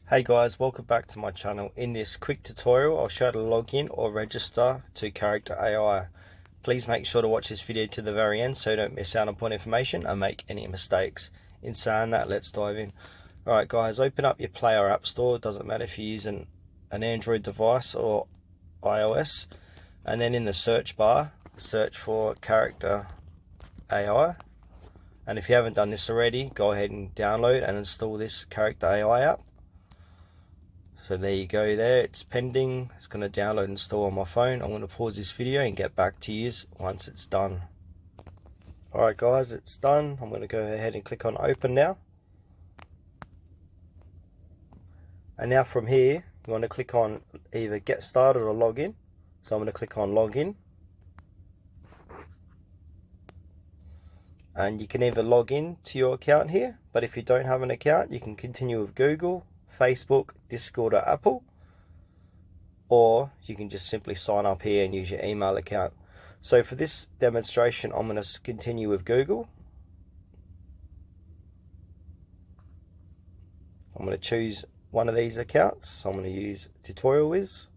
Hey guys, welcome back to my channel. In this quick tutorial, I'll show you how to log in or register to Character.ai. Please make sure to watch this video to the very end so you don't miss out on important information and make any mistakes. In saying that, let's dive in. Alright guys, open up your Play or App Store. It doesn't matter if you're using an Android device or iOS. And then in the search bar, search for Character.ai. And if you haven't done this already, go ahead and download and install this Character.ai app. So there you go there, it's pending. It's going to download and install on my phone. I'm going to pause this video and get back to you once it's done. Alright guys, it's done. I'm going to go ahead and click on open now. And now from here, you want to click on either get started or login. So I'm going to click on login. And you can either log in to your account here, but if you don't have an account, you can continue with Google, Facebook, Discord or Apple, or you can just simply sign up here and use your email account. So for this demonstration, I'm going to continue with Google. I'm going to choose one of these accounts. So I'm going to use Tutorial Wiz.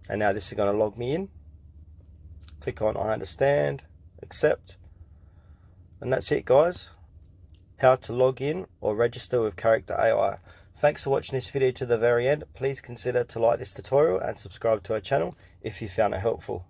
And now this is going to log me in. Click on I understand, accept, and that's it guys. How to log in or register with Character.ai. Thanks for watching this video to the very end. Please consider to like this tutorial and subscribe to our channel if you found it helpful.